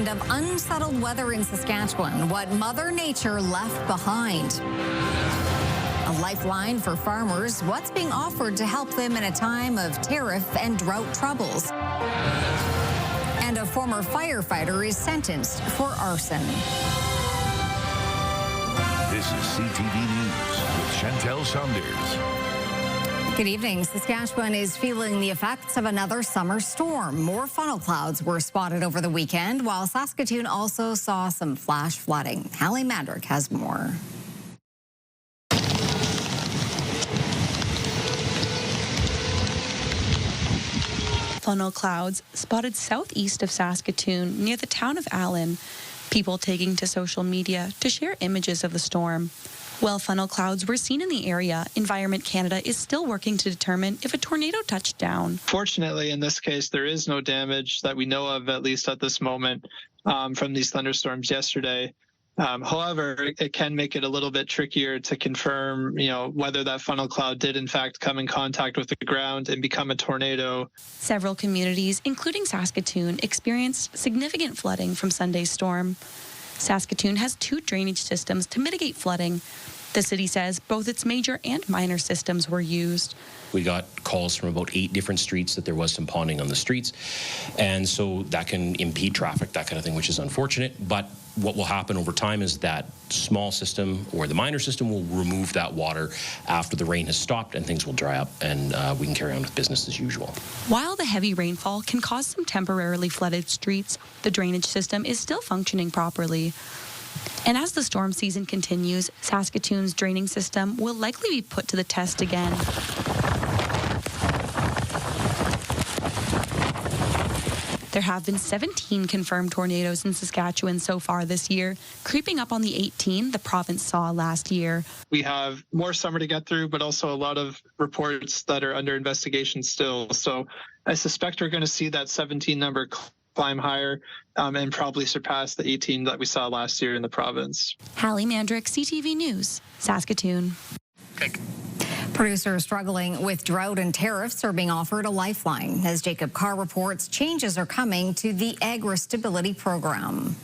weekend of unsettled weather in Saskatchewan, what Mother Nature left behind. A lifeline for farmers, what's being offered to help them in a time of tariff and drought troubles. And a former firefighter is sentenced for arson. This is CTV News with Chantel Saunders. Good evening. Saskatchewan is feeling the effects of another summer storm. More funnel clouds were spotted over the weekend, while Saskatoon also saw some flash flooding. Hallie Mandrick has more. Funnel clouds spotted southeast of Saskatoon near the town of Allen. People taking to social media to share images of the storm. While funnel clouds were seen in the area, Environment Canada is still working to determine if a tornado touched down. Fortunately, in this case, there is no damage that we know of, at least at this moment, from these thunderstorms yesterday. However, it can make it a little bit trickier to confirm, whether that funnel cloud did in fact come in contact with the ground and become a tornado. Several communities, including Saskatoon, experienced significant flooding from Sunday's storm. Saskatoon has 2 drainage systems to mitigate flooding. The city says both its major and minor systems were used. We got calls from about 8 different streets that there was some ponding on the streets, and so that can impede traffic, that kind of thing, which is unfortunate. But what will happen over time is that small system or the minor system will remove that water after the rain has stopped and things will dry up, and we can carry on with business as usual. While the heavy rainfall can cause some temporarily flooded streets, the drainage system is still functioning properly. And as the storm season continues, Saskatoon's draining system will likely be put to the test again. There have been 17 confirmed tornadoes in Saskatchewan so far this year, creeping up on the 18 the province saw last year. We have more summer to get through, but also a lot of reports that are under investigation still. So I suspect we're going to see that 17 number climb higher and probably surpass the 18 that we saw last year in the province. Hallie Mandrick, CTV News, Saskatoon. Producers struggling with drought and tariffs are being offered a lifeline. As Jacob Carr reports, changes are coming to the agri-stability program.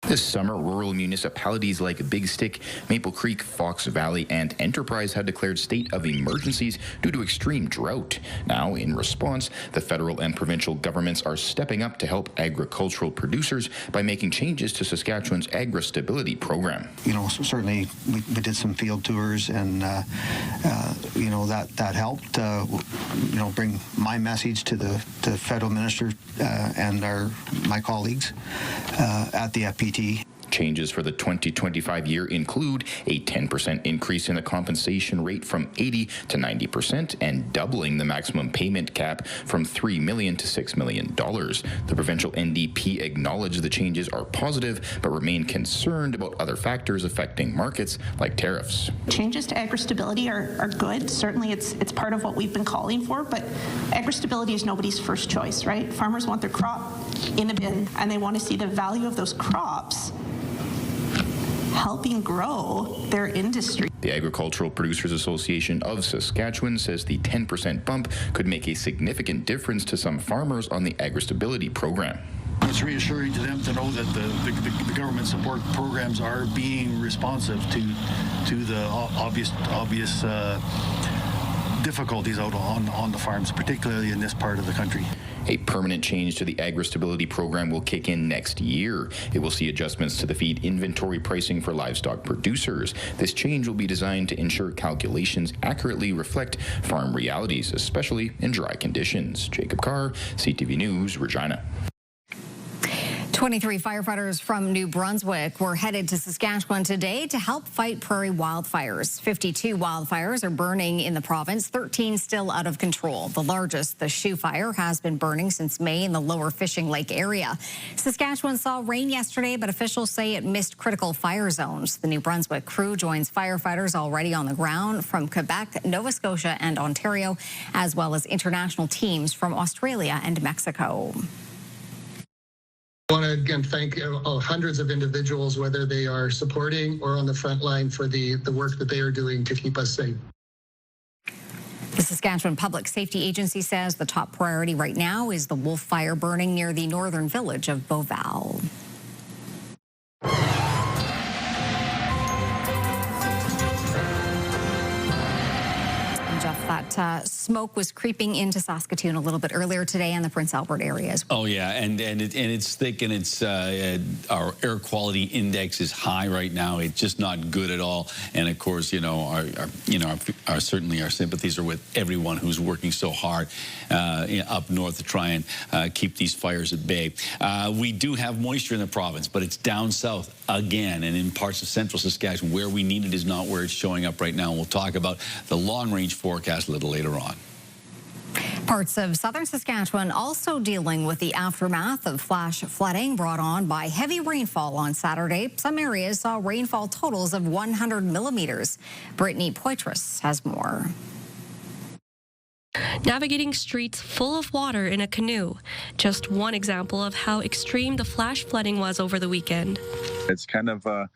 This summer, rural municipalities like Big Stick, Maple Creek, Fox Valley, and Enterprise had declared state of emergencies due to extreme drought. Now, in response, the federal and provincial governments are stepping up to help agricultural producers by making changes to Saskatchewan's agri-stability program. Certainly we did some field tours, and that helped. Bring my message to the federal minister and my colleagues at the FPT. Changes for the 2025 year include a 10% increase in the compensation rate from 80 to 90% and doubling the maximum payment cap from $3 million to $6 million. The provincial NDP acknowledged the changes are positive but remain concerned about other factors affecting markets like tariffs. Changes to agri-stability are good. Certainly it's part of what we've been calling for, but agri-stability is nobody's first choice, right? Farmers want their crop in a bin, and they want to see the value of those crops helping grow their industry. The Agricultural Producers Association of Saskatchewan says the 10% bump could make a significant difference to some farmers on the agri-stability program. It's reassuring to them to know that the government support programs are being responsive to the obvious difficulties out on the farms, particularly in this part of the country. A permanent change to the agri-stability program will kick in next year. It will see adjustments to the feed inventory pricing for livestock producers. This change will be designed to ensure calculations accurately reflect farm realities, especially in dry conditions. Jacob Carr, CTV News, Regina. 23 firefighters from New Brunswick were headed to Saskatchewan today to help fight prairie wildfires. 52 wildfires are burning in the province, 13 still out of control. The largest, the Shoe Fire, has been burning since May in the lower Fishing Lake area. Saskatchewan saw rain yesterday, but officials say it missed critical fire zones. The New Brunswick crew joins firefighters already on the ground from Quebec, Nova Scotia, and Ontario, as well as international teams from Australia and Mexico. I want to again thank hundreds of individuals, whether they are supporting or on the front line, for the work that they are doing to keep us safe. The Saskatchewan Public Safety Agency says the top priority right now is the Wildfire burning near the northern village of Beauval. Jeff, that smoke was creeping into Saskatoon a little bit earlier today in the Prince Albert area as well. Oh yeah, and it's thick, and it's our air quality index is high right now. It's just not good at all. And of course, certainly our sympathies are with everyone who's working so hard up north to try and keep these fires at bay. We do have moisture in the province, but it's down south again, and in parts of central Saskatchewan where we need it is not where it's showing up right now. We'll talk about the long-range forecast a little later on. Parts of southern Saskatchewan also dealing with the aftermath of flash flooding brought on by heavy rainfall on Saturday. Some areas saw rainfall totals of 100 millimeters. Brittany Poitras has more. Navigating streets full of water in a canoe. Just one example of how extreme the flash flooding was over the weekend. It's kind of a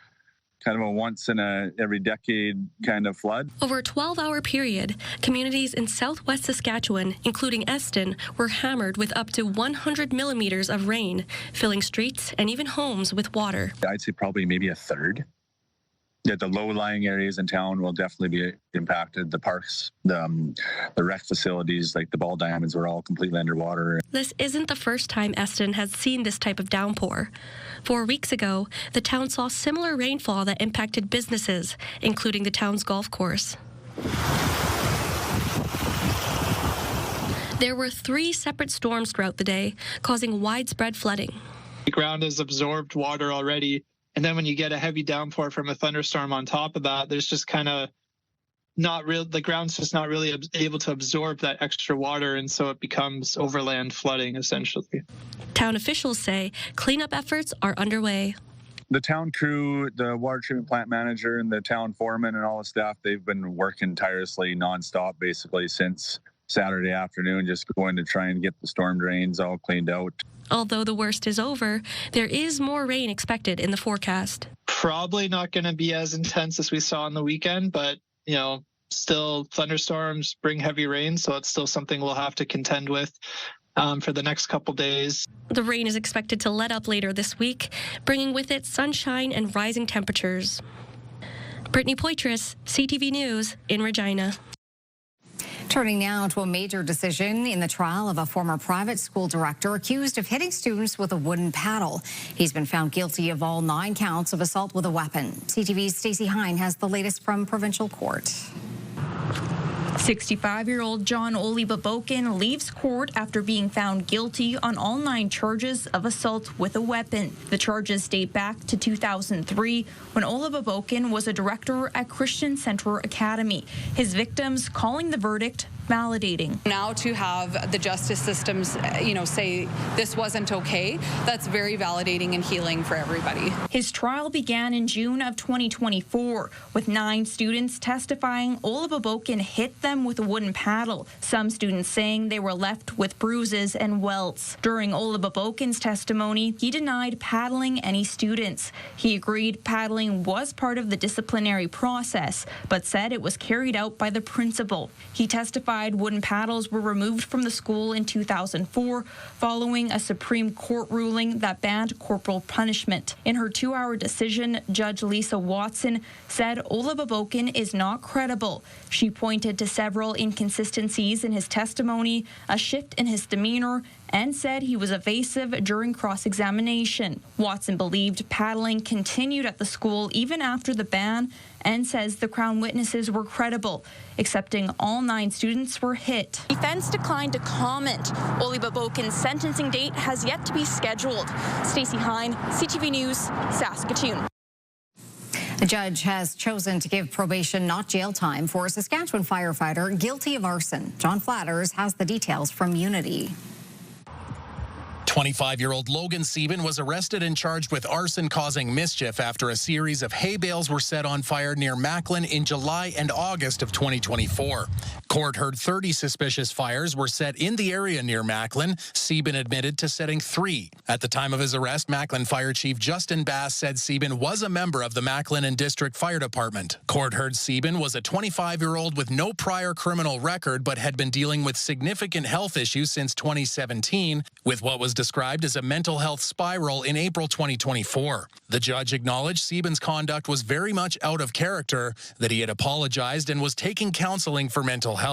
once in every decade kind of flood. Over a 12-hour period, communities in southwest Saskatchewan, including Eston, were hammered with up to 100 millimeters of rain, filling streets and even homes with water. I'd say probably maybe a third. Yeah, the low-lying areas in town will definitely be impacted. The parks, the rec facilities, like the ball diamonds, were all completely underwater. This isn't the first time Eston has seen this type of downpour. 4 weeks ago, the town saw similar rainfall that impacted businesses, including the town's golf course. There were 3 separate storms throughout the day, causing widespread flooding. The ground has absorbed water already. And then when you get a heavy downpour from a thunderstorm on top of that, there's just kind of the ground's just not really able to absorb that extra water. And so it becomes overland flooding, essentially. Town officials say cleanup efforts are underway. The town crew, the water treatment plant manager, and the town foreman and all the staff, they've been working tirelessly nonstop basically since Saturday afternoon, just going to try and get the storm drains all cleaned out. Although the worst is over, there is more rain expected in the forecast. Probably not going to be as intense as we saw on the weekend, but, still thunderstorms bring heavy rain, so it's still something we'll have to contend with for the next couple days. The rain is expected to let up later this week, bringing with it sunshine and rising temperatures. Brittany Poitras, CTV News in Regina. Turning now to a major decision in the trial of a former private school director accused of hitting students with a wooden paddle. He's been found guilty of all 9 counts of assault with a weapon. CTV's Stacey Hine has the latest from Provincial Court. 65-year-old John Oli Babokin leaves court after being found guilty on all 9 charges of assault with a weapon. The charges date back to 2003 when Ola Babokin was a director at Christian Central Academy. His victims calling the verdict validating. Now to have the justice systems, say this wasn't okay, that's very validating and healing for everybody. His trial began in June of 2024 with 9 students testifying Ola Babokin hit them with a wooden paddle. Some students saying they were left with bruises and welts. During Ola Babokin's testimony, he denied paddling any students. He agreed paddling was part of the disciplinary process, but said it was carried out by the principal. He testified wooden paddles were removed from the school in 2004 following a Supreme Court ruling that banned corporal punishment. In her 2-hour decision, Judge Lisa Watson said Ola Babokin is not credible. She pointed to several inconsistencies in his testimony, a shift in his demeanor, and said he was evasive during cross-examination. Watson believed paddling continued at the school even after the ban and says the Crown witnesses were credible, accepting all 9 students were hit. Defense declined to comment. Oli Babokin's sentencing date has yet to be scheduled. Stacey Hine, CTV News, Saskatoon. The judge has chosen to give probation, not jail time, for a Saskatchewan firefighter guilty of arson. John Flatters has the details from Unity. 25-year-old Logan Sieben was arrested and charged with arson causing mischief after a series of hay bales were set on fire near Macklin in July and August of 2024. Court heard 30 suspicious fires were set in the area near Macklin. Sebin admitted to setting 3. At the time of his arrest, Macklin Fire Chief Justin Bass said Sebin was a member of the Macklin and District Fire Department. Court heard Sebin was a 25-year-old with no prior criminal record but had been dealing with significant health issues since 2017, with what was described as a mental health spiral in April 2024. The judge acknowledged Sebin's conduct was very much out of character, that he had apologized and was taking counseling for mental health.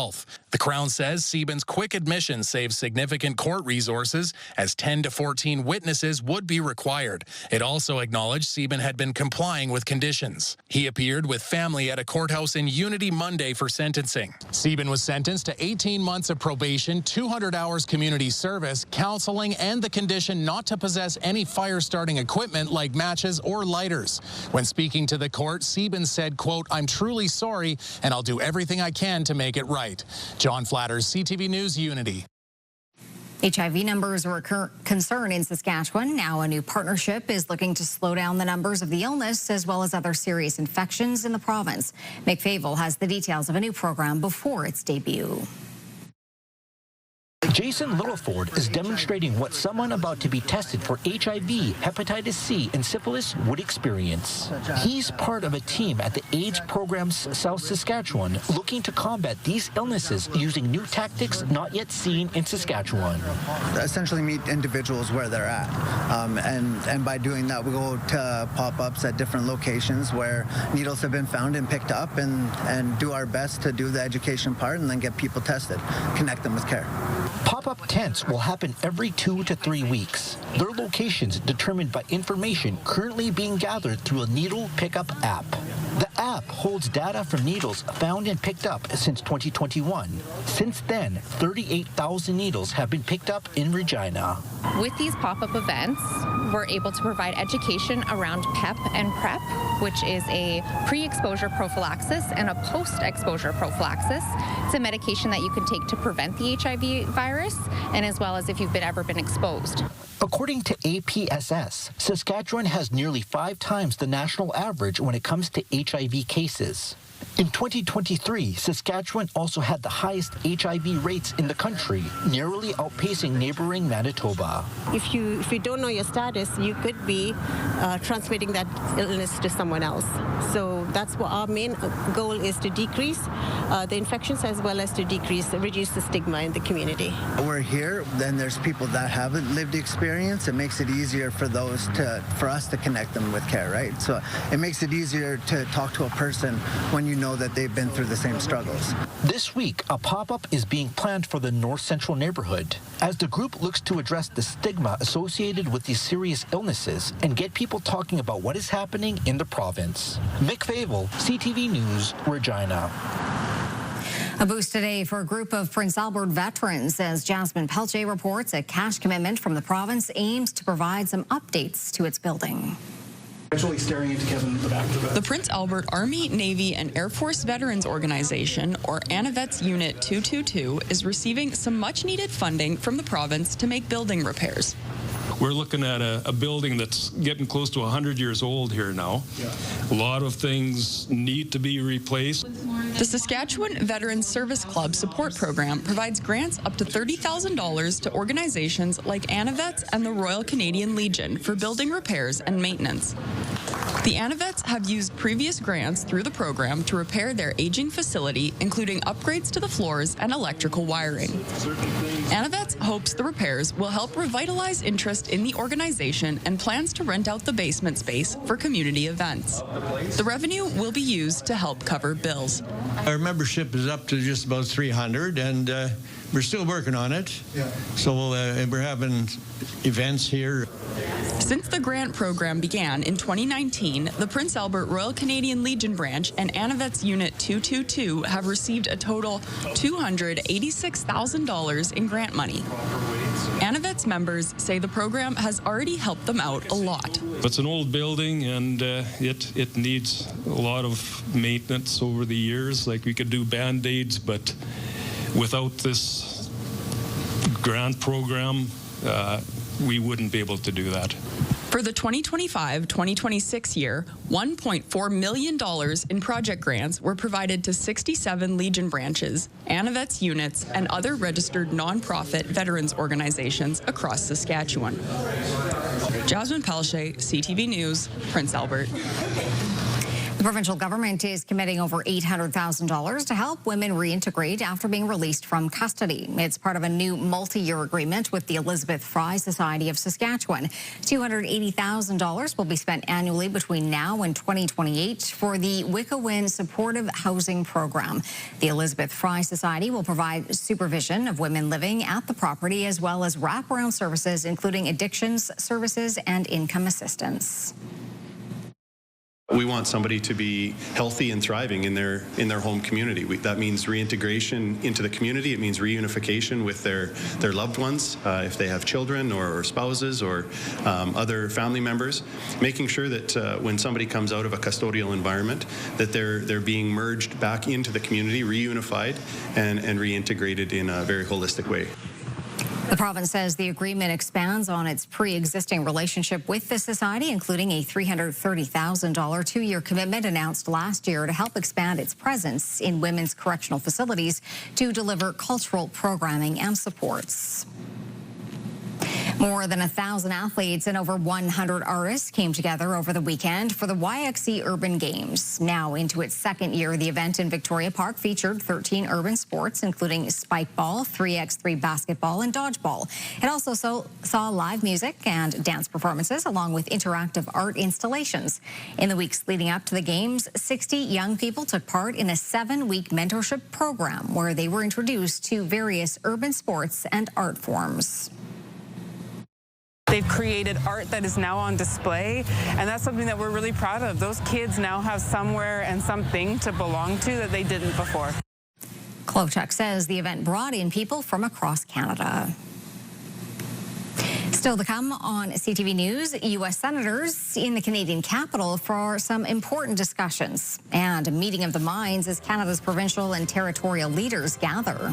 The Crown says Sebin's quick admission saves significant court resources, as 10 to 14 witnesses would be required. It also acknowledged Sebin had been complying with conditions. He appeared with family at a courthouse in Unity Monday for sentencing. Sebin was sentenced to 18 months of probation, 200 hours community service, counseling, and the condition not to possess any fire-starting equipment like matches or lighters. When speaking to the court, Sebin said, quote, "I'm truly sorry, and I'll do everything I can to make it right." John Flatters, CTV News, Unity. HIV numbers were a concern in Saskatchewan. Now a new partnership is looking to slow down the numbers of the illness as well as other serious infections in the province. Mick Favel has the details of a new program before its debut. Jason Littleford is demonstrating what someone about to be tested for HIV, hepatitis C, and syphilis would experience. He's part of a team at the AIDS Programs South Saskatchewan looking to combat these illnesses using new tactics not yet seen in Saskatchewan. Essentially meet individuals where they're at. And by doing that, we go to pop-ups at different locations where needles have been found and picked up and do our best to do the education part and then get people tested, connect them with care. Pop-up tents will happen every 2 to 3 weeks. Their locations determined by information currently being gathered through a needle pickup app. The app holds data from needles found and picked up since 2021. Since then, 38,000 needles have been picked up in Regina. With these pop-up events, we're able to provide education around PEP and PrEP, which is a pre-exposure prophylaxis and a post-exposure prophylaxis. It's a medication that you can take to prevent the HIV virus, and as well as if you've ever been exposed. According to APSS, Saskatchewan has nearly 5 times the national average when it comes to HIV cases. In 2023, Saskatchewan also had the highest HIV rates in the country, narrowly outpacing neighboring Manitoba. If you don't know your status, you could be transmitting that illness to someone else. So that's what our main goal is, to decrease the infections as well as to reduce the stigma in the community. We're here, then there's people that haven't lived experience. It makes it easier for us to connect them with care, right? So it makes it easier to talk to a person when you know that they've been through the same struggles. This week, a pop-up is being planned for the North Central neighborhood as the group looks to address the stigma associated with these serious illnesses and get people talking about what is happening in the province. Mick Favel, CTV News, Regina. A boost today for a group of Prince Albert veterans. As Jasmine Pelche reports, a cash commitment from the province aims to provide some updates to its building. Staring into Kevin in the back of the bed. The Prince Albert Army, Navy, and Air Force Veterans Organization, or ANAVETS Unit 222, is receiving some much-needed funding from the province to make building repairs. We're looking at a building that's getting close to 100 years old here now. Yeah. A lot of things need to be replaced. The Saskatchewan Veterans Service Club Support Program provides grants up to $30,000 to organizations like ANAVETS and the Royal Canadian Legion for building repairs and maintenance. The ANAVETS have used previous grants through the program to repair their aging facility, including upgrades to the floors and electrical wiring. ANAVETS hopes the repairs will help revitalize interest in the organization and plans to rent out the basement space for community events. The revenue will be used to help cover bills. Our membership is up to just about 300, and we're still working on it. Yeah. So we're having events here. Since the grant program began in 2019, the Prince Albert Royal Canadian Legion branch and ANAVETS Unit 222 have received a total $286,000 in grant money. ANAVETS members say the program has already helped them out a lot. It's an old building, and it needs a lot of maintenance over the years. Like, we could do Band-Aids, but without this grant program, we wouldn't be able to do that. For the 2025-2026 year, $1.4 million in project grants were provided to 67 Legion branches, Anavets units, and other registered nonprofit veterans organizations across Saskatchewan. Jasmine Pelche, CTV News, Prince Albert. The provincial government is committing over $800,000 to help women reintegrate after being released from custody. It's part of a new multi-year agreement with the Elizabeth Fry Society of Saskatchewan. $280,000 will be spent annually between now and 2028 for the Wickawin Supportive Housing Program. The Elizabeth Fry Society will provide supervision of women living at the property as well as wraparound services, including addictions services and income assistance. We want somebody to be healthy and thriving in their home community. That means reintegration into the community. It means reunification with their loved ones, if they have children or spouses or other family members. Making sure that when somebody comes out of a custodial environment, that they're being merged back into the community, reunified, and reintegrated in a very holistic way. The province says the agreement expands on its pre-existing relationship with the society, including a $330,000 two-year commitment announced last year to help expand its presence in women's correctional facilities to deliver cultural programming and supports. More than 1,000 athletes and over 100 artists came together over the weekend for the YXC Urban Games. Now into its second year, the event in Victoria Park featured 13 urban sports, including spike ball, 3x3 basketball, and dodgeball. It also saw live music and dance performances, along with interactive art installations. In the weeks leading up to the games, 60 young people took part in a 7-week mentorship program where they were introduced to various urban sports and art forms. They've created art that is now on display, and that's something that we're really proud of. Those kids now have somewhere and something to belong to that they didn't before. Klochuk says the event brought in people from across Canada. Still to come on CTV News, U.S. senators in the Canadian capital for some important discussions, and a meeting of the minds as Canada's provincial and territorial leaders gather.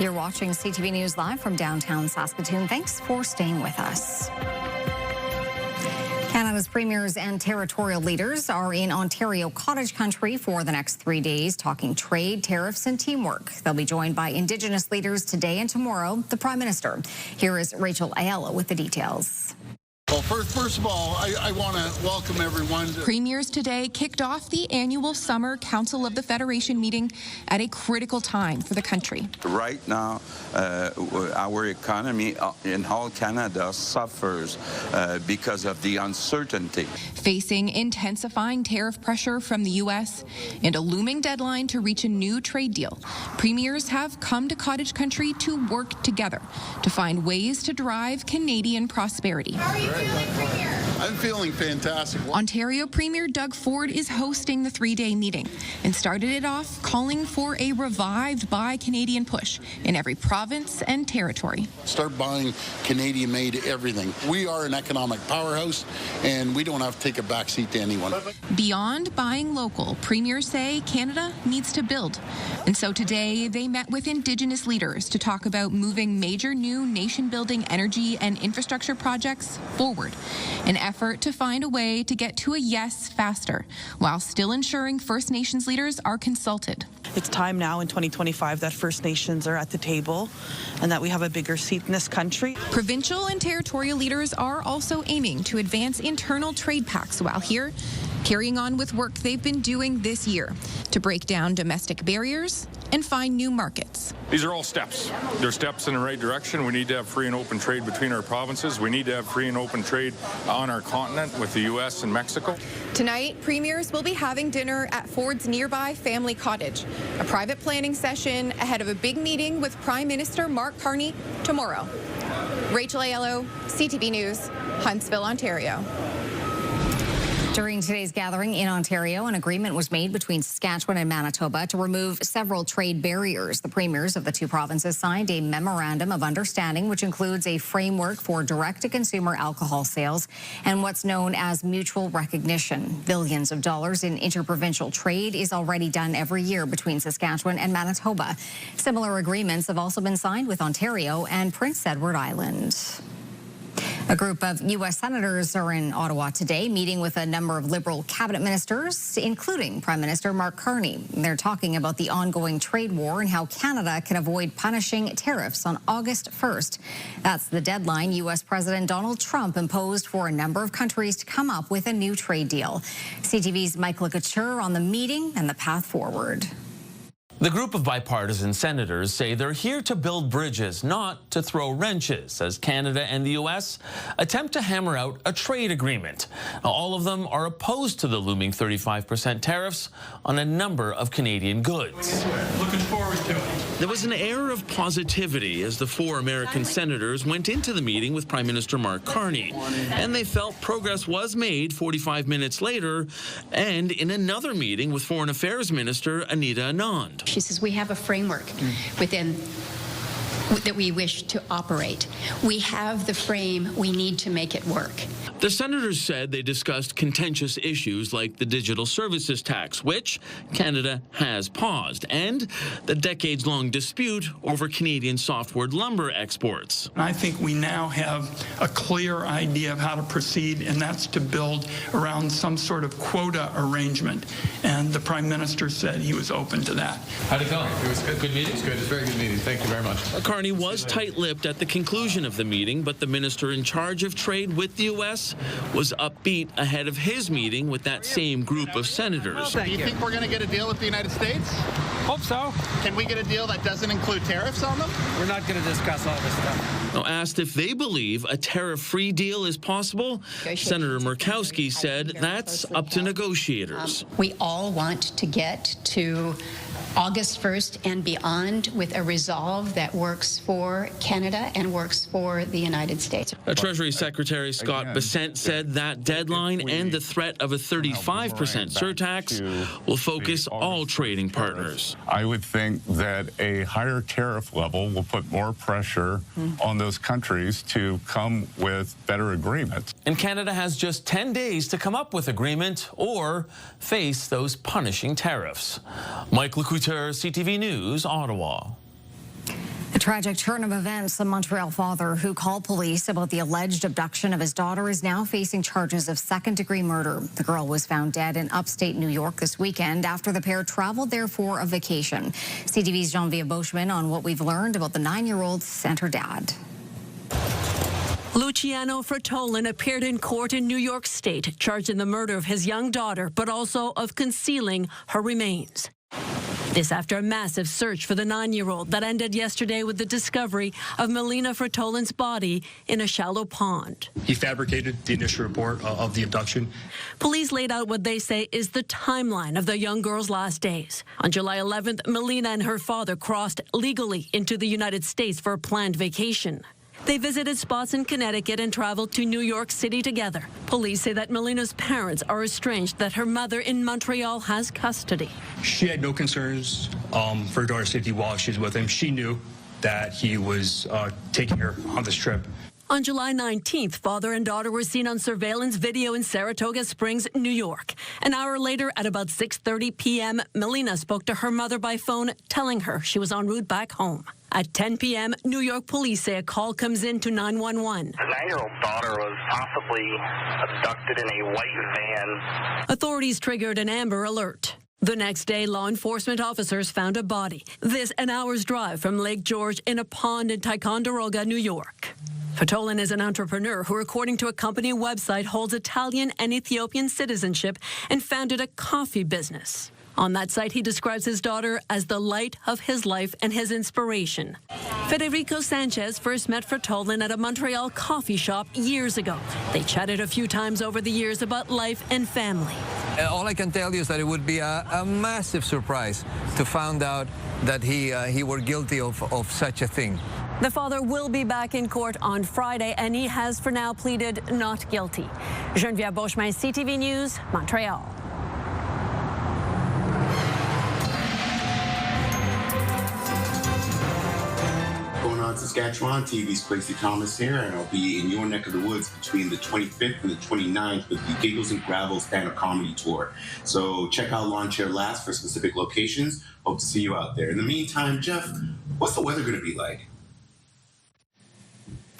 You're watching CTV News Live from downtown Saskatoon. Thanks for staying with us. Canada's premiers and territorial leaders are in Ontario cottage country for the next 3 days, talking trade, tariffs, and teamwork. They'll be joined by Indigenous leaders today and tomorrow, the Prime Minister. Here is Rachel Ayala with the details. Well, first of all, I want to welcome everyone. Premiers today kicked off the annual Summer Council of the Federation meeting at a critical time for the country. Right now, our economy in all Canada suffers because of the uncertainty. Facing intensifying tariff pressure from the U.S. and a looming deadline to reach a new trade deal, premiers have come to cottage country to work together to find ways to drive Canadian prosperity. I'm feeling fantastic. Ontario Premier Doug Ford is hosting the 3-day meeting and started it off calling for a revived Buy Canadian push in every province and territory. Start buying Canadian-made everything. We are an economic powerhouse, and we don't have to take a backseat to anyone. Beyond buying local, premiers say Canada needs to build. And so today they met with Indigenous leaders to talk about moving major new nation-building energy and infrastructure projects forward, an effort to find a way to get to a yes faster, while still ensuring First Nations leaders are consulted. It's time now in 2025 that First Nations are at the table and that we have a bigger seat in this country. Provincial and territorial leaders are also aiming to advance internal trade pacts while here, carrying on with work they've been doing this year to break down domestic barriers and find new markets. These are all steps. They're steps in the right direction. We need to have free and open trade between our provinces. We need to have free and open trade on our continent with the U.S. and Mexico. Tonight, premiers will be having dinner at Ford's nearby family cottage, a private planning session ahead of a big meeting with Prime Minister Mark Carney tomorrow. Rachel Aiello, CTV News, Huntsville, Ontario. During today's gathering in Ontario, an agreement was made between Saskatchewan and Manitoba to remove several trade barriers. The premiers of the two provinces signed a memorandum of understanding, which includes a framework for direct-to-consumer alcohol sales and what's known as mutual recognition. Billions of dollars in interprovincial trade is already done every year between Saskatchewan and Manitoba. Similar agreements have also been signed with Ontario and Prince Edward Island. A group of U.S. senators are in Ottawa today, meeting with a number of Liberal cabinet ministers, including Prime Minister Mark Carney. They're talking about the ongoing trade war and how Canada can avoid punishing tariffs on August 1st. That's the deadline U.S. President Donald Trump imposed for a number of countries to come up with a new trade deal. CTV's Mike Couture on the meeting and the path forward. The group of bipartisan senators say they're here to build bridges, not to throw wrenches, as Canada and the U.S. attempt to hammer out a trade agreement. Now, all of them are opposed to the looming 35% tariffs on a number of Canadian goods. Looking forward to it. There was an air of positivity as the four American senators went into the meeting with Prime Minister Mark Carney, and they felt progress was made 45 minutes later and in another meeting with Foreign Affairs Minister Anita Anand. She says we have a framework within that we wish to operate. We have the frame, we need to make it work. The senators said they discussed contentious issues like the digital services tax, which Canada has paused, and the decades-long dispute over Canadian softwood lumber exports. I think we now have a clear idea of how to proceed, and that's to build around some sort of quota arrangement. And the Prime Minister said he was open to that. How'd it go? It was good. Good meeting? It was good. It was a very good meeting. Thank you very much. Carney was tight-lipped at the conclusion of the meeting, but the minister in charge of trade with the U.S. was upbeat ahead of his meeting with that same group of senators. Do you think we're going to get a deal with the United States? Hope so. Can we get a deal that doesn't include tariffs on them? We're not going to discuss all this stuff. Now, asked if they believe a tariff-free deal is possible, Senator Murkowski said that's up to negotiators. We all want to get to August 1st and beyond with a resolve that works for Canada and works for the United States. Treasury Secretary Scott Bessent said that deadline and the threat of a 35% surtax will focus all trading partners. I would think that a higher tariff level will put more pressure on those countries to come with better agreements. And Canada has just 10 days to come up with agreement or face those punishing tariffs. Mike Couture, CTV News, Ottawa. A tragic turn of events. A Montreal father who called police about the alleged abduction of his daughter is now facing charges of second-degree murder. The girl was found dead in upstate New York this weekend after the pair traveled there for a vacation. CTV's Jean-Vive Boschman on what we've learned about the 9-year-old and her dad. Luciano Fratolin appeared in court in New York State, charged in the murder of his young daughter, but also of concealing her remains. This after a massive search for the 9-year-old that ended yesterday with the discovery of Melina Fratolin's body in a shallow pond. He fabricated the initial report of the abduction. Police laid out what they say is the timeline of the young girl's last days. On July 11th, Melina and her father crossed legally into the United States for a planned vacation. They visited spots in Connecticut and traveled to New York City together. Police say that Melina's parents are estranged, that her mother in Montreal has custody. She had no concerns for her daughter's safety while she was with him. She knew that he was taking her on this trip. On July 19th, father and daughter were seen on surveillance video in Saratoga Springs, New York. An hour later, at about 6:30 p.m., Melina spoke to her mother by phone, telling her she was en route back home. At 10 p.m., New York police say a call comes in to 911. The 9-year-old daughter was possibly abducted in a white van. Authorities triggered an Amber Alert. The next day, law enforcement officers found a body. This an hour's drive from Lake George in a pond in Ticonderoga, New York. Fratolin is an entrepreneur who, according to a company website, holds Italian and Ethiopian citizenship and founded a coffee business. On that site, he describes his daughter as the light of his life and his inspiration. Federico Sanchez first met Fratolin at a Montreal coffee shop years ago. They chatted a few times over the years about life and family. All I can tell you is that it would be a massive surprise to find out that he were guilty of such a thing. The father will be back in court on Friday, and he has for now pleaded not guilty. Geneviève Beauchemin, CTV News, Montreal. Going on Saskatchewan, TV's Quincy Thomas here, and I'll be in your neck of the woods between the 25th and the 29th with the Giggles and Gravel stand-up comedy tour. So check out Lawn Chair Last for specific locations. Hope to see you out there. In the meantime, Jeff, what's the weather going to be like?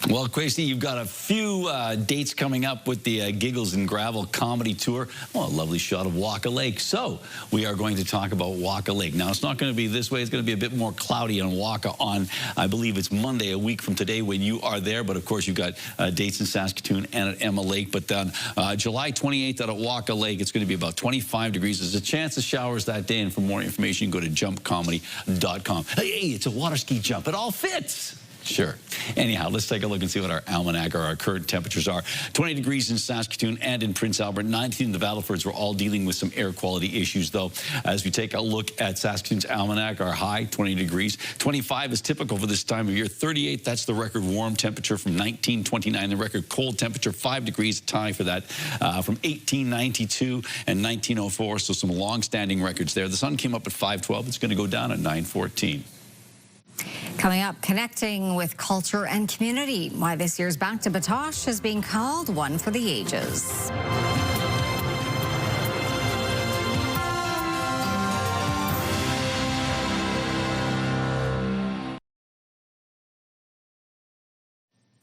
Well, Quasey, you've got a few dates coming up with the Giggles and Gravel comedy tour. Well, a lovely shot of Waka Lake. So we are going to talk about Waka Lake. Now, it's not going to be this way. It's going to be a bit more cloudy on Waka on, I believe it's Monday, a week from today when you are there. But, of course, you've got dates in Saskatoon and at Emma Lake. But then July 28th out at Waka Lake, it's going to be about 25 degrees. There's a chance of showers that day. And for more information, you can go to jumpcomedy.com. Hey, it's a water ski jump. It all fits. Sure. Anyhow, let's take a look and see what our almanac or our current temperatures are. 20 degrees in Saskatoon and in Prince Albert. 19 in the Battlefords. We're all dealing with some air quality issues, though. As we take a look at Saskatoon's almanac, our high, 20 degrees. 25 is typical for this time of year. 38, that's the record warm temperature from 1929. The record cold temperature, 5 degrees, tie for that, from 1892 and 1904. So some long-standing records there. The sun came up at 5:12. It's going to go down at 9:14. Coming up, connecting with culture and community. Why this year's Back to Batoche is being called one for the ages.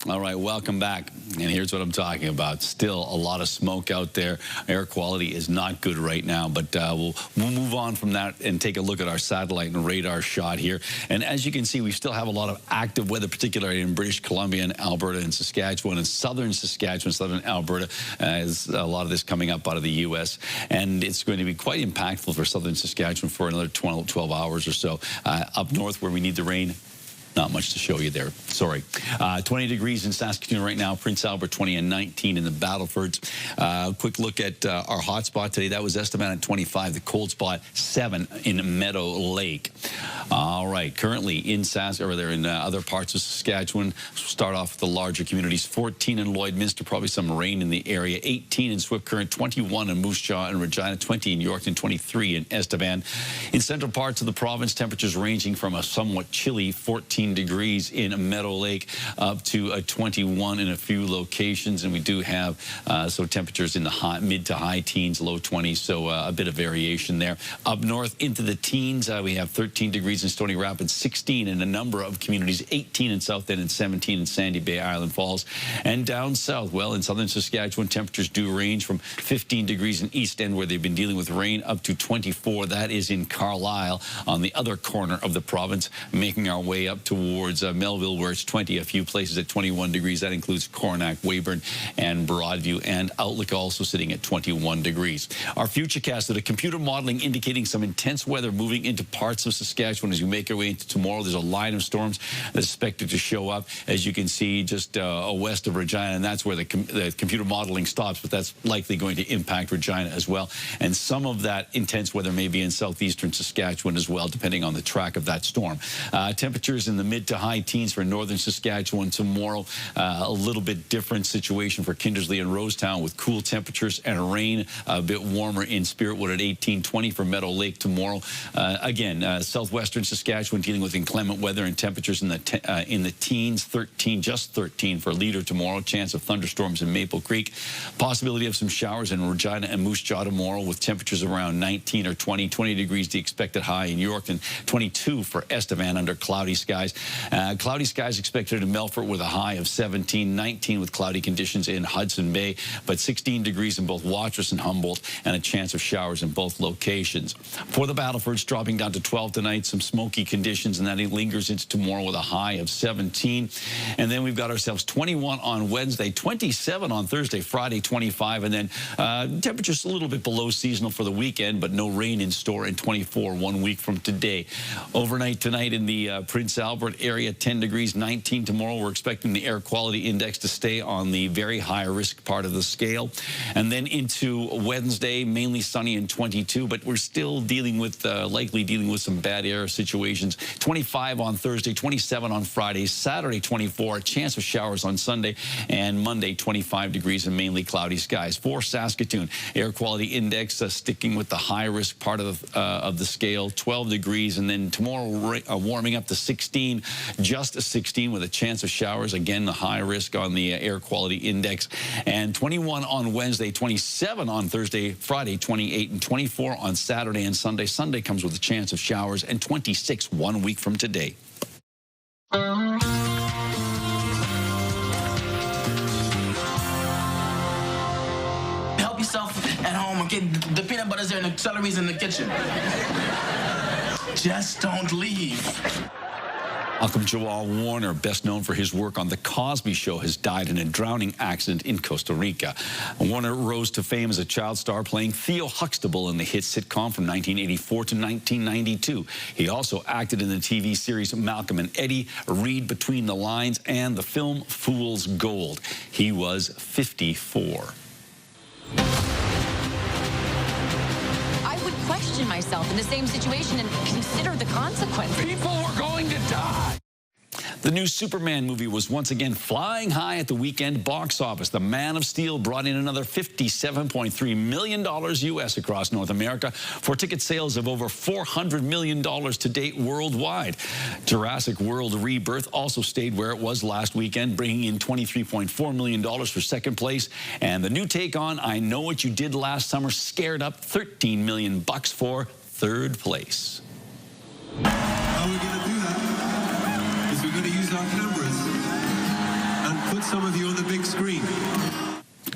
All right, welcome back. And here's what I'm talking about. Still a lot of smoke out there. Air quality is not good right now, but we'll move on from that and take a look at our satellite and radar shot here. And as you can see, we still have a lot of active weather, particularly in British Columbia and Alberta and Saskatchewan and southern Saskatchewan, southern Alberta, as a lot of this coming up out of the U.S. And it's going to be quite impactful for southern Saskatchewan for another 12 hours or so. Up north where we need the rain, not much to show you there. Sorry. 20 degrees in Saskatoon right now. Prince Albert 20 and 19 in the Battlefords. Quick look at our hot spot today. That was Estevan at 25. The cold spot 7 in Meadow Lake. All right. Currently in in other parts of Saskatchewan. Start off with the larger communities. 14 in Lloydminster. Probably some rain in the area. 18 in Swift Current. 21 in Moose Jaw and Regina. 20 in Yorkton. 23 in Estevan. In central parts of the province, temperatures ranging from a somewhat chilly 14 degrees in Meadow Lake up to 21 in a few locations, and we do have so temperatures in the mid to high teens, low 20s, so a bit of variation there. Up north into the teens, we have 13 degrees in Stony Rapids, 16 in a number of communities, 18 in South End and 17 in Sandy Bay, Island Falls. And down south, well, in southern Saskatchewan, temperatures do range from 15 degrees in East End, where they've been dealing with rain, up to 24. That is in Carlisle on the other corner of the province, making our way up towards Melville, where it's 20, a few places at 21 degrees. That includes Coronach, Weyburn, and Broadview, and Outlook also sitting at 21 degrees. Our futurecast, the computer modeling indicating some intense weather moving into parts of Saskatchewan as we make our way into tomorrow. There's a line of storms that's expected to show up, as you can see, just west of Regina, and that's where the computer modeling stops, but that's likely going to impact Regina as well. And some of that intense weather may be in southeastern Saskatchewan as well, depending on the track of that storm. Temperatures in the mid to high teens for northern Saskatchewan tomorrow. A little bit different situation for Kindersley and Rosetown with cool temperatures and rain. A bit warmer in Spiritwood at 18-20 for Meadow Lake tomorrow. Again, southwestern Saskatchewan dealing with inclement weather and temperatures in the teens, 13, just 13 for Leader tomorrow. Chance of thunderstorms in Maple Creek. Possibility of some showers in Regina and Moose Jaw tomorrow with temperatures around 19 or 20. 20 degrees the expected high in Yorkton. 22 for Estevan under cloudy skies. Cloudy skies expected in Melfort with a high of 17, 19 with cloudy conditions in Hudson Bay, but 16 degrees in both Watrous and Humboldt, and a chance of showers in both locations. For the Battlefords, dropping down to 12 tonight, some smoky conditions, and that lingers into tomorrow with a high of 17. And then we've got ourselves 21 on Wednesday, 27 on Thursday, Friday 25, and then temperatures a little bit below seasonal for the weekend, but no rain in store, and 24 1 week from today. Overnight tonight in the Prince Albert, Alberta area, 10 degrees, 19 tomorrow. We're expecting the air quality index to stay on the very high risk part of the scale. And then into Wednesday, mainly sunny and 22, but we're still dealing with, likely dealing with some bad air situations. 25 on Thursday, 27 on Friday, Saturday 24, chance of showers on Sunday, and Monday 25 degrees and mainly cloudy skies. For Saskatoon, air quality index sticking with the high risk part of the scale, 12 degrees, and then tomorrow warming up to 16, just 16 with a chance of showers. Again, the high risk on the air quality index, and 21 on Wednesday, 27 on Thursday, Friday 28, and 24 on Saturday and Sunday. Sunday comes with a chance of showers, and 26 1 week from today. Help yourself at home. Okay, the peanut butter's there and the celery's in the kitchen. Just don't leave. Malcolm Joel Warner, best known for his work on The Cosby Show, has died in a drowning accident in Costa Rica. Warner rose to fame as a child star playing Theo Huxtable in the hit sitcom from 1984 to 1992. He also acted in the TV series Malcolm and Eddie, Read Between the Lines, and the film Fool's Gold. He was 54. Question myself in the same situation and consider the consequences. People were going to die. The new Superman movie was once again flying high at the weekend box office. The Man of Steel brought in another $57.3 million U.S. across North America for ticket sales of over $400 million to date worldwide. Jurassic World Rebirth also stayed where it was last weekend, bringing in $23.4 million for second place. And the new take on I Know What You Did Last Summer scared up $13 million for third place. How are we going to do that? Is we're going to use our cameras and put some of you on the big screen.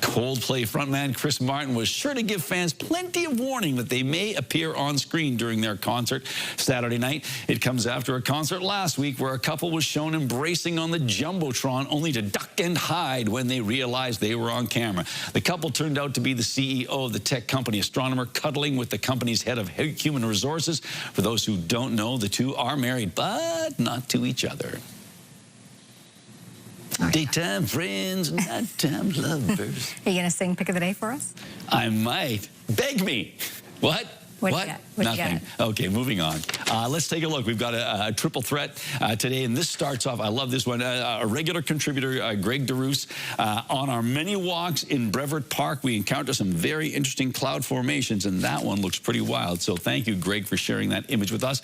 Coldplay frontman Chris Martin was sure to give fans plenty of warning that they may appear on screen during their concert Saturday night. It comes after a concert last week where a couple was shown embracing on the Jumbotron only to duck and hide when they realized they were on camera. The couple turned out to be the CEO of the tech company Astronomer cuddling with the company's head of human resources. For those who don't know, the two are married, but not to each other. Daytime friends, nighttime lovers. Are you going to sing Pick of the Day for us? I might. Beg me. What? What? You got? What Nothing. you got? Okay, moving on. Let's take a look. We've got a triple threat today, and this starts off, I love this one, a regular contributor, Greg DeRoos. On our many walks in Brevard Park, we encounter some very interesting cloud formations, and that one looks pretty wild. So thank you, Greg, for sharing that image with us.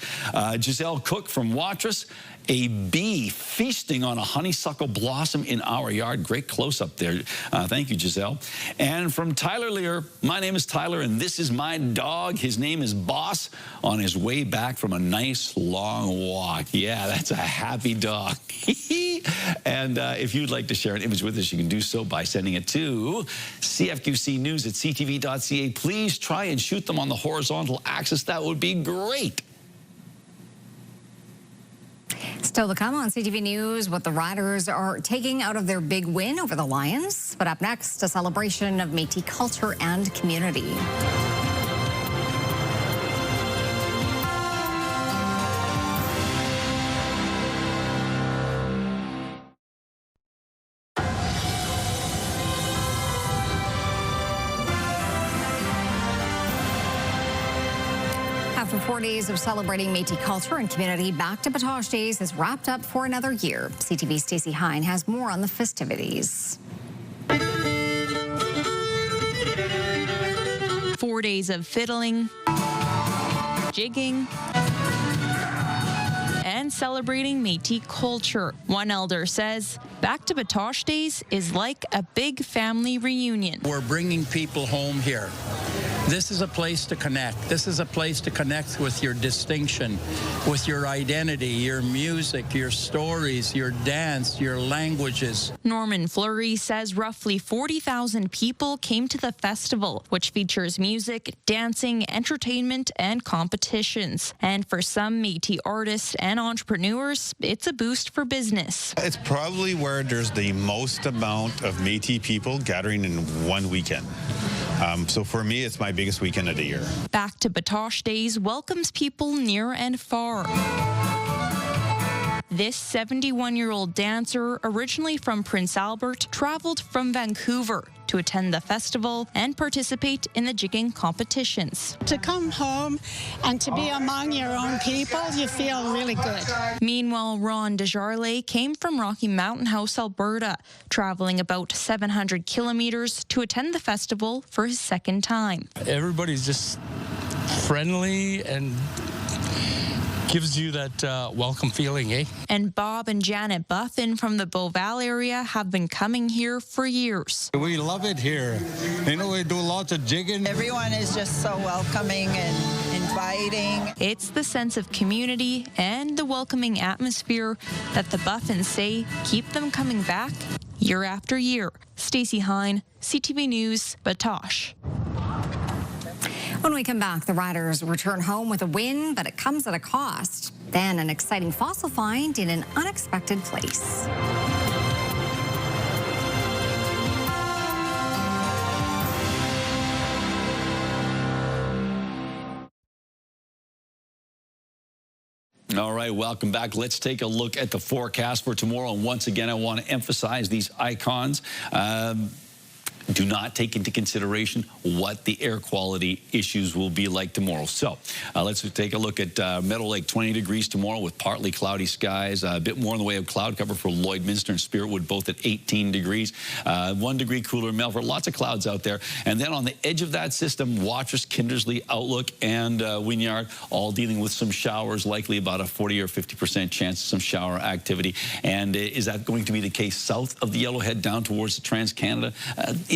Giselle Cook from Watrous. A bee feasting on a honeysuckle blossom in our yard. Great close-up there. Thank you, Giselle. And from Tyler Lear, my name is Tyler, and this is my dog. His name is Boss, on his way back from a nice long walk. Yeah, that's a happy dog. And if you'd like to share an image with us, you can do so by sending it to cfqcnews@ctv.ca. Please try and shoot them on the horizontal axis. That would be great. Still to come on CTV News, what the Riders are taking out of their big win over the Lions. But up next, a celebration of Métis culture and community. After 4 days of celebrating Métis culture and community, Back to Batoche Days is wrapped up for another year. CTV's Stacey Hine has more on the festivities. 4 days of fiddling, jigging, and celebrating Métis culture. One elder says, Back to Batoche Days is like a big family reunion. We're bringing people home here. This is a place to connect. This is a place to connect with your distinction, with your identity, your music, your stories, your dance, your languages. Norman Fleury says roughly 40,000 people came to the festival, which features music, dancing, entertainment, and competitions. And for some Métis artists and entrepreneurs, it's a boost for business. It's probably where there's the most amount of Métis people gathering in one weekend. So for me, it's my biggest weekend of the year. Back to Batoche Days welcomes people near and far. This 71-year-old dancer, originally from Prince Albert, traveled from Vancouver to attend the festival and participate in the jigging competitions. To come home and to be among your own people, you feel really good. Meanwhile, Ron Desjardins came from Rocky Mountain House, Alberta, traveling about 700 kilometers to attend the festival for his second time. Everybody's just friendly and gives you that welcome feeling, eh? And Bob and Janet Buffin from the Beauval area have been coming here for years. We love it here. You know, we do lots of jigging. Everyone is just so welcoming and inviting. It's the sense of community and the welcoming atmosphere that the Buffins say keep them coming back year after year. Stacey Hine, CTV News, Batoche. When we come back, the riders return home with a win, but it comes at a cost. Then an exciting fossil find in an unexpected place. All right, welcome back. Let's take a look at the forecast for tomorrow. And once again, I want to emphasize these icons. Do not take into consideration what the air quality issues will be like tomorrow. So let's take a look at Meadow Lake, 20 degrees tomorrow with partly cloudy skies. A bit more in the way of cloud cover for Lloydminster and Spiritwood, both at 18 degrees. 1 degree cooler in Melfort. Lots of clouds out there. And then on the edge of that system, Watrous, Kindersley, Outlook, and Wynyard, all dealing with some showers, likely about a 40 or 50% chance of some shower activity. And is that going to be the case south of the Yellowhead down towards the Trans-Canada?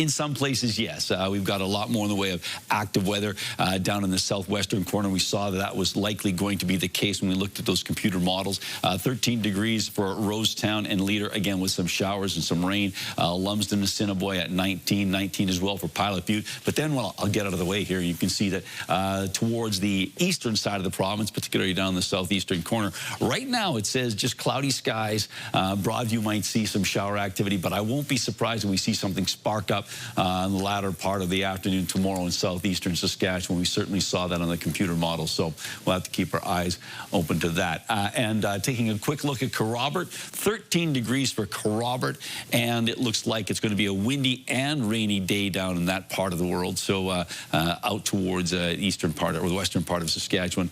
In some places, yes. We've got a lot more in the way of active weather down in the southwestern corner. We saw that that was likely going to be the case when we looked at those computer models. 13 degrees for Rosetown and Leader, again, with some showers and some rain. Lumsden, Assiniboia at 19 as well for Pilot Butte. But then, well, I'll get out of the way here. You can see that towards the eastern side of the province, particularly down the southeastern corner, right now it says just cloudy skies. Broadview might see some shower activity, but I won't be surprised if we see something spark up in the latter part of the afternoon tomorrow in southeastern Saskatchewan. We certainly saw that on the computer model, so we'll have to keep our eyes open to that. And taking a quick look at Kerrobert, 13 degrees for Kerrobert, and it looks like it's going to be a windy and rainy day down in that part of the world, so out towards eastern part or the western part of Saskatchewan.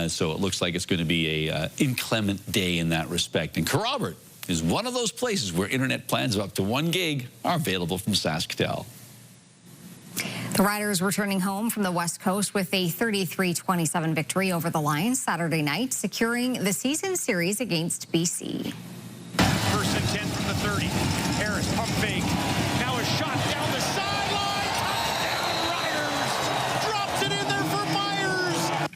So it looks like it's going to be a inclement day in that respect. And Kerrobert is one of those places where internet plans of up to 1 gig are available from SaskTel. The Riders returning home from the West Coast with a 33-27 victory over the Lions Saturday night, securing the season series against BC. First and 10 from the 30. Harris, pump fake. Now a shot down the sideline. Touchdown Riders. Drops it in there for Myers.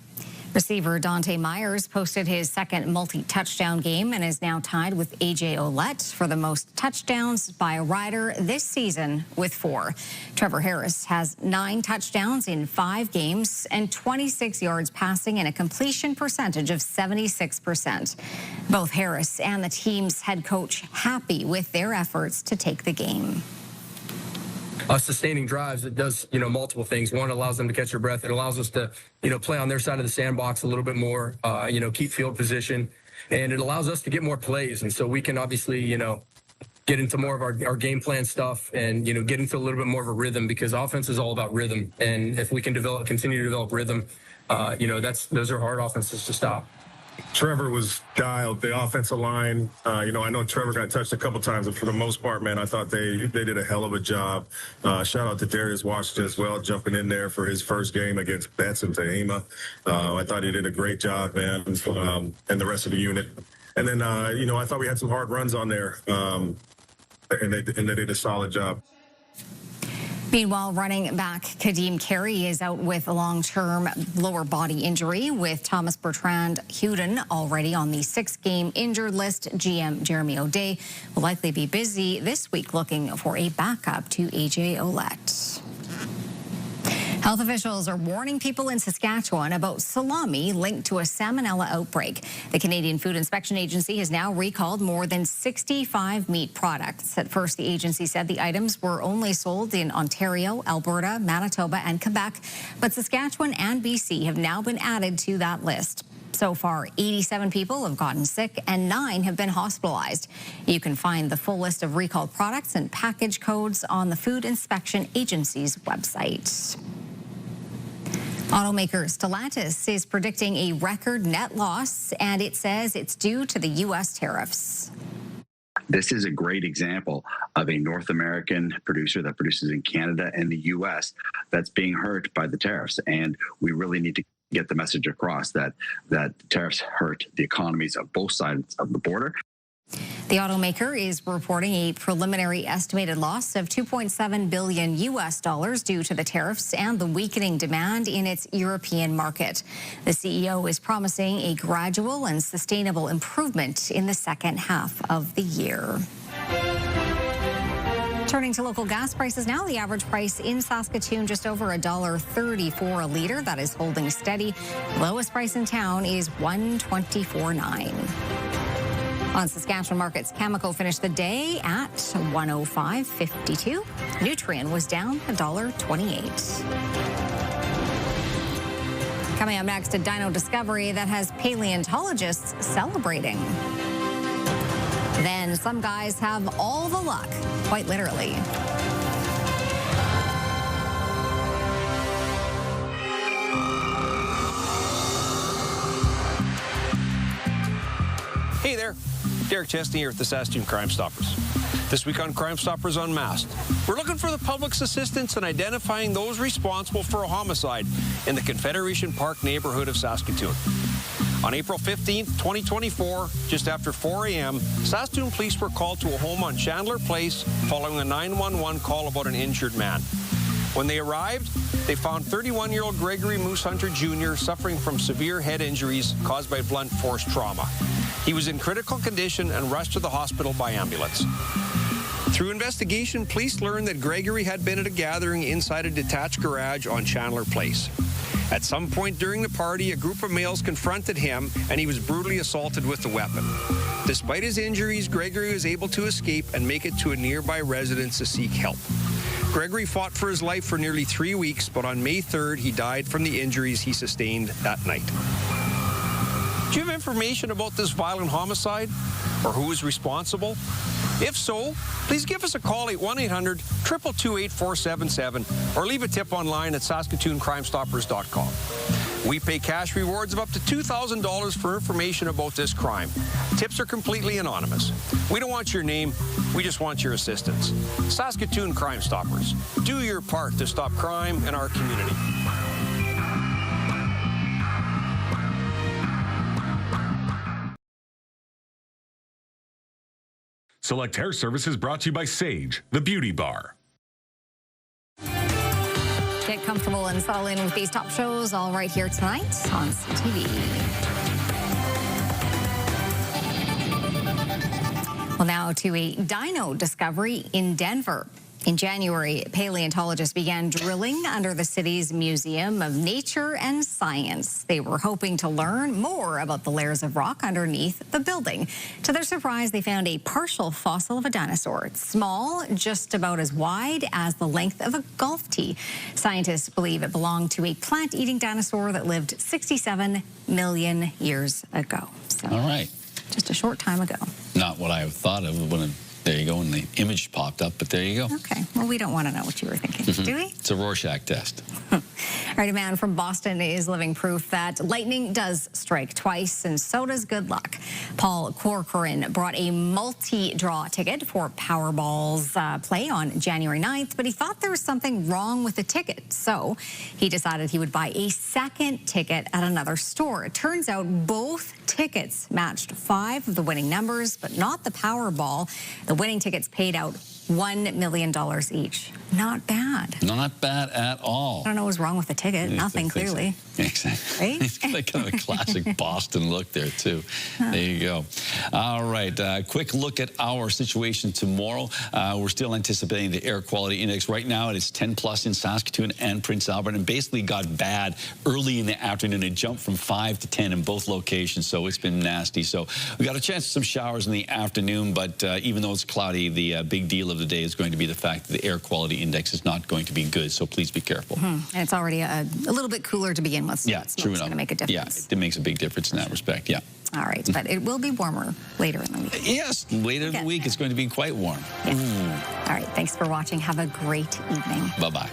Receiver Dante Myers posted his second multi-touchdown game and is now tied with A.J. Ouellette for the most touchdowns by a Rider this season with 4. Trevor Harris has 9 touchdowns in 5 games and 26 yards passing and a completion percentage of 76%. Both Harris and the team's head coach happy with their efforts to take the game. Sustaining drives, it does, multiple things. One, allows them to catch their breath. It allows us to, play on their side of the sandbox a little bit more, keep field position. And it allows us to get more plays. And so we can obviously, get into more of our game plan stuff and, get into a little bit more of a rhythm, because offense is all about rhythm. And if we can continue to develop rhythm, those are hard offenses to stop. Trevor was dialed, the offensive line. I know Trevor got touched a couple times, but for the most part, man, I thought they did a hell of a job. Shout out to Darius Washington as well, jumping in there for his first game against Betts and Tehama. I thought he did a great job, man, and the rest of the unit. And then, I thought we had some hard runs on there, and they did a solid job. Meanwhile, running back Kadeem Carey is out with a long-term lower body injury, with Thomas Bertrand Huden already on the 6-game injured list. GM Jeremy O'Day will likely be busy this week looking for a backup to A.J. Ouellette. Health officials are warning people in Saskatchewan about salami linked to a salmonella outbreak. The Canadian Food Inspection Agency has now recalled more than 65 meat products. At first, the agency said the items were only sold in Ontario, Alberta, Manitoba, and Quebec, but Saskatchewan and BC have now been added to that list. So far, 87 people have gotten sick and 9 have been hospitalized. You can find the full list of recalled products and package codes on the Food Inspection Agency's website. Automaker Stellantis is predicting a record net loss, and it says it's due to the U.S. tariffs. This is a great example of a North American producer that produces in Canada and the U.S. that's being hurt by the tariffs. And we really need to get the message across that tariffs hurt the economies of both sides of the border. The automaker is reporting a preliminary estimated loss of $2.7 billion due to the tariffs and the weakening demand in its European market. The CEO is promising a gradual and sustainable improvement in the second half of the year. Turning to local gas prices now, the average price in Saskatoon just over $1.34 a litre. That is holding steady. Lowest price in town is $1.24.9. On Saskatchewan markets, Cameco finished the day at $105.52. Nutrien was down $1.28. Coming up next, a dino discovery that has paleontologists celebrating. Then some guys have all the luck, quite literally. Hey there, Derek Chesney here with the Saskatoon Crime Stoppers. This week on Crime Stoppers Unmasked, we're looking for the public's assistance in identifying those responsible for a homicide in the Confederation Park neighborhood of Saskatoon. On April 15th, 2024, just after 4 a.m., Saskatoon police were called to a home on Chandler Place following a 911 call about an injured man. When they arrived, they found 31-year-old Gregory Moose Hunter Jr. suffering from severe head injuries caused by blunt force trauma. He was in critical condition and rushed to the hospital by ambulance. Through investigation, police learned that Gregory had been at a gathering inside a detached garage on Chandler Place. At some point during the party, a group of males confronted him, and he was brutally assaulted with the weapon. Despite his injuries, Gregory was able to escape and make it to a nearby residence to seek help. Gregory fought for his life for nearly 3 weeks, but on May 3rd, he died from the injuries he sustained that night. Do you have information about this violent homicide or who is responsible? If so, please give us a call at 1-800-222-8477 or leave a tip online at SaskatoonCrimeStoppers.com. We pay cash rewards of up to $2,000 for information about this crime. Tips are completely anonymous. We don't want your name, we just want your assistance. Saskatoon Crime Stoppers. Do your part to stop crime in our community. Select Hair Services brought to you by Sage, the beauty bar. Get comfortable and settle in with these top shows all right here tonight on CTV. Well, now to a dino discovery in Denver. In January, paleontologists began drilling under the city's Museum of Nature and Science. They were hoping to learn more about the layers of rock underneath the building. To their surprise, they found a partial fossil of a dinosaur. It's small, just about as wide as the length of a golf tee. Scientists believe it belonged to a plant-eating dinosaur that lived 67 million years ago. So, all right. Just a short time ago. Not what I thought of when there you go, and the image popped up, but there you go. Okay, well, we don't want to know what you were thinking, do we? It's a Rorschach test. All right, a man from Boston is living proof that lightning does strike twice, and so does good luck. Paul Corcoran brought a multi-draw ticket for Powerball's play on January 9th, but he thought there was something wrong with the ticket, so he decided he would buy a second ticket at another store. It turns out both tickets matched 5 of the winning numbers, but not the Powerball. The winning tickets paid out $1 million each. Not bad. Not bad at all. I don't know what's wrong with the ticket. Nothing, clearly. Exactly. Right? It's like kind of a classic Boston look there, too. There you go. All right. Quick look at our situation tomorrow. We're still anticipating the air quality index. Right now, it is 10 plus in Saskatoon and Prince Albert, and basically got bad early in the afternoon. It jumped from 5 to 10 in both locations, so it's been nasty. So we got a chance of some showers in the afternoon, but even though it's cloudy, the big deal of the day is going to be the fact that the air quality index is not going to be good, so please be careful. And it's already a little bit cooler to begin with, so Yeah, true enough. going to make a difference. Yeah, it makes a big difference in that respect, yeah. All right, but it will be warmer later in the week. Yes, later in the week, it's going to be quite warm. All right, thanks for watching. Have a great evening. Bye-bye.